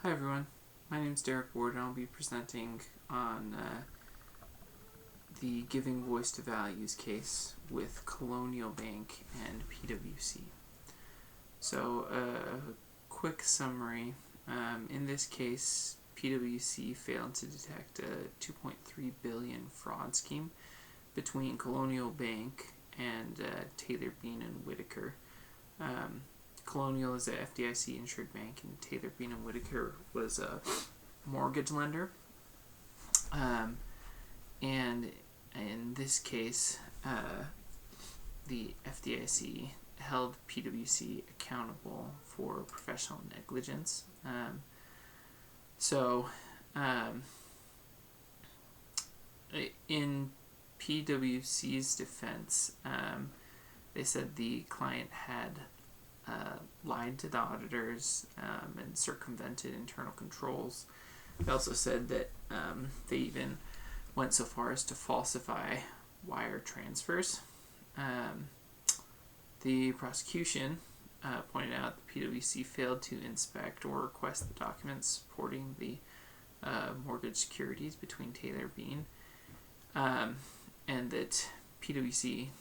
Hi everyone, my name is Derek Ward and I'll be presenting on the Giving Voice to Values case with Colonial Bank and PwC. So quick summary, in this case PwC failed to detect a $2.3 billion fraud scheme between Colonial Bank and Taylor Bean and Whitaker. Colonial is a FDIC insured bank, and Taylor Bean and Whitaker was a mortgage lender. And in this case, the FDIC held PwC accountable for professional negligence. In PwC's defense, they said the client had lied to the auditors and circumvented internal controls. They also said that they even went so far as to falsify wire transfers. The prosecution pointed out that PwC failed to inspect or request the documents supporting the mortgage securities between Taylor Bean, and that PwC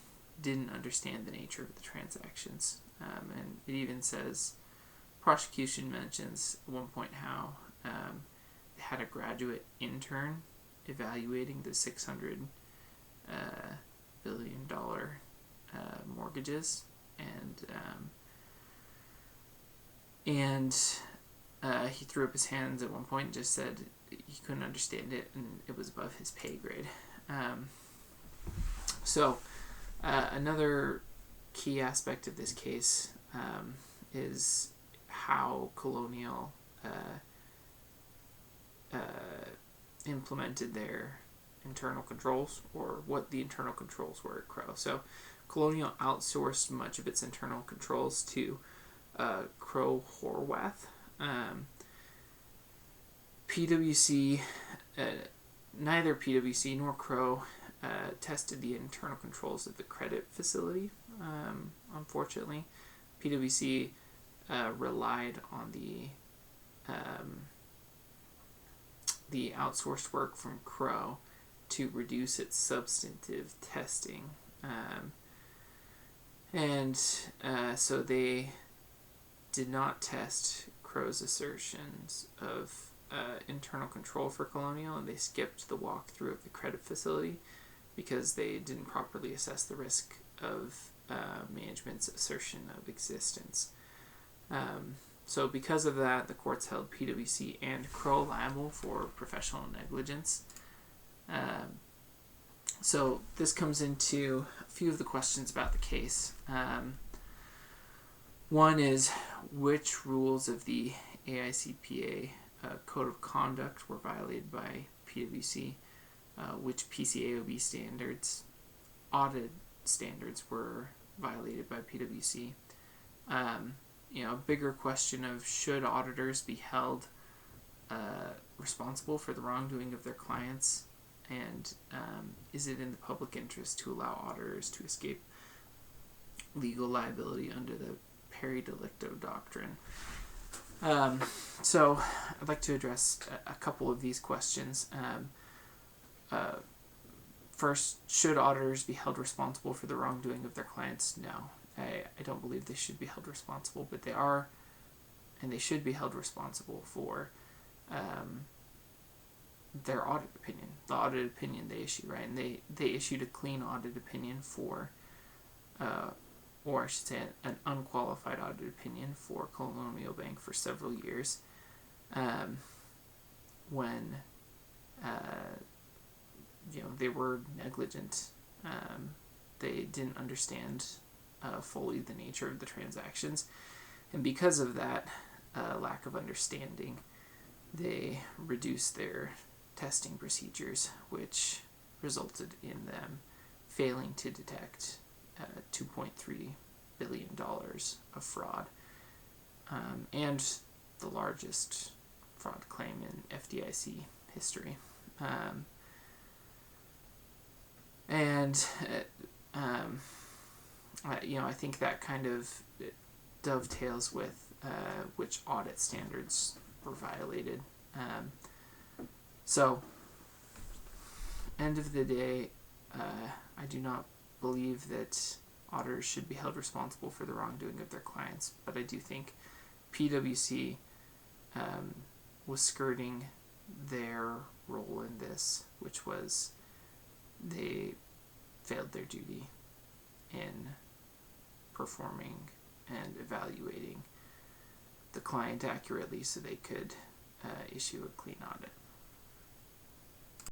didn't understand the nature of the transactions. And it even says, prosecution mentions at one point how they had a graduate intern evaluating the $600 billion mortgages, and he threw up his hands at one point and just said he couldn't understand it and it was above his pay grade. Another key aspect of this case is how Colonial implemented their internal controls, or what the internal controls were at Crow. So Colonial outsourced much of its internal controls to Crowe Horwath. Neither PwC nor Crowe tested the internal controls of the credit facility. Unfortunately, PwC relied on the outsourced work from Crowe to reduce its substantive testing, so they did not test Crowe's assertions of internal control for Colonial, and they skipped the walkthrough of the credit facility because they didn't properly assess the risk of management's assertion of existence. So because of that, the courts held PwC and Crowe liable for professional negligence. So this comes into a few of the questions about the case. One is, which rules of the AICPA Code of Conduct were violated by PwC? Which PCAOB standards, audit standards, were violated by PwC? A bigger question of, should auditors be held responsible for the wrongdoing of their clients, and is it in the public interest to allow auditors to escape legal liability under the peri delicto doctrine? So I'd like to address a couple of these questions. First, should auditors be held responsible for the wrongdoing of their clients? No. I don't believe they should be held responsible, but they are, and they should be held responsible for their audit opinion, the audit opinion they issue, right? And they issued a clean audit opinion for, or I should say an unqualified audit opinion for Colonial Bank for several years, when they were negligent. They didn't understand fully the nature of the transactions, and because of that lack of understanding, they reduced their testing procedures, which resulted in them failing to detect $2.3 billion of fraud, and the largest fraud claim in FDIC history. I think that kind of dovetails with which audit standards were violated. So, end of the day, I do not believe that auditors should be held responsible for the wrongdoing of their clients, but I do think PwC was skirting their role in this, which was they failed their duty in performing and evaluating the client accurately so they could issue a clean audit.